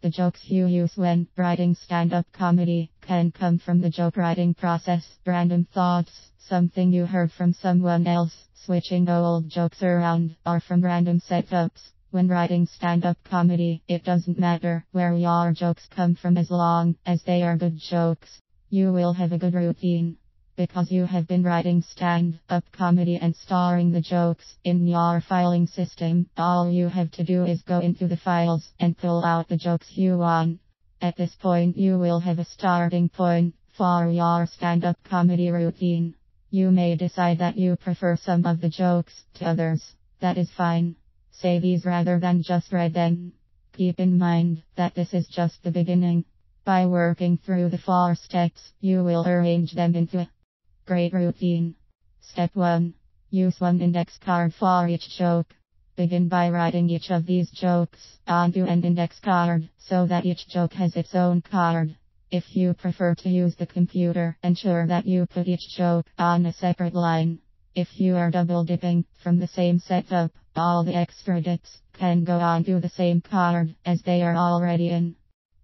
The jokes you use when writing stand-up comedy can come from the joke writing process, random thoughts, something you heard from someone else, switching old jokes around, or from random setups. When writing stand-up comedy, it doesn't matter where your jokes come from as long as they are good jokes. You will have a good routine. Because you have been writing stand-up comedy and storing the jokes in your filing system, all you have to do is go into the files and pull out the jokes you want. At this point you will have a starting point for your stand-up comedy routine. You may decide that you prefer some of the jokes to others. That is fine. Say these rather than just read them. Keep in mind that this is just the beginning. By working through the 4 steps, you will arrange them into a great routine. Step 1. Use one index card for each joke. Begin by writing each of these jokes onto an index card so that each joke has its own card. If you prefer to use the computer, ensure that you put each joke on a separate line. If you are double dipping from the same setup, all the extra dips can go onto the same card as they are already in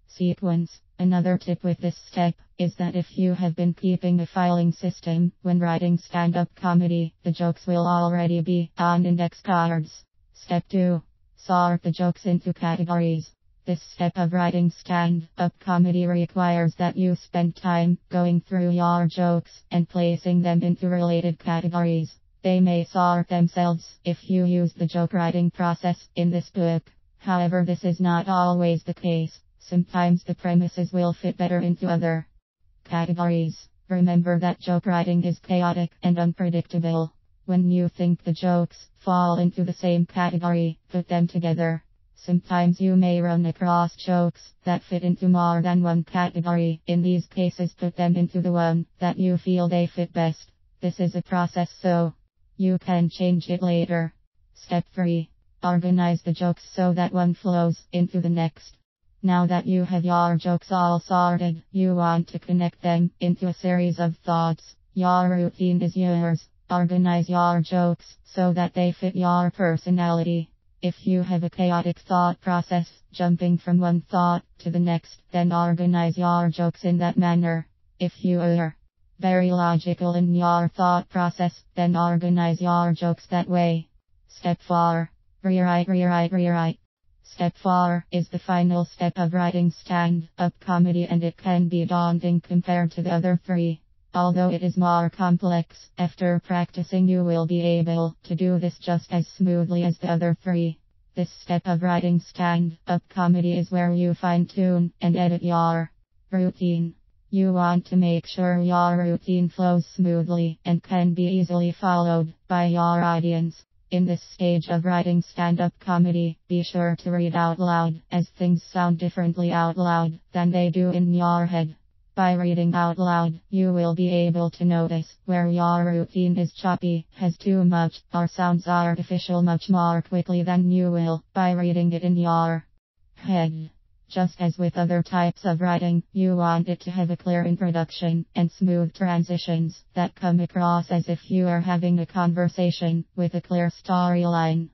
sequence. Another tip with this step is that if you have been keeping a filing system when writing stand-up comedy, the jokes will already be on index cards. Step 2. Sort the jokes into categories. This step of writing stand-up comedy requires that you spend time going through your jokes and placing them into related categories. They may sort themselves if you use the joke writing process in this book. However, this is not always the case. Sometimes the premises will fit better into other categories. Remember that joke writing is chaotic and unpredictable. When you think the jokes fall into the same category, put them together. Sometimes you may run across jokes that fit into more than one category. In these cases, put them into the one that you feel they fit best. This is a process, so you can change it later. Step 3. Organize the jokes so that one flows into the next. Now that you have your jokes all sorted, you want to connect them into a series of thoughts. Your routine is yours. Organize your jokes so that they fit your personality. If you have a chaotic thought process, jumping from one thought to the next, then organize your jokes in that manner. If you are very logical in your thought process, then organize your jokes that way. Step 4. Rewrite. Step 4 is the final step of writing stand-up comedy, and it can be daunting compared to the other 3. Although it is more complex, after practicing you will be able to do this just as smoothly as the other 3. This step of writing stand-up comedy is where you fine-tune and edit your routine. You want to make sure your routine flows smoothly and can be easily followed by your audience. In this stage of writing stand-up comedy, be sure to read out loud, as things sound differently out loud than they do in your head. By reading out loud, you will be able to notice where your routine is choppy, has too much, or sounds artificial much more quickly than you will by reading it in your head. Just as with other types of writing, you want it to have a clear introduction and smooth transitions that come across as if you are having a conversation with a clear storyline.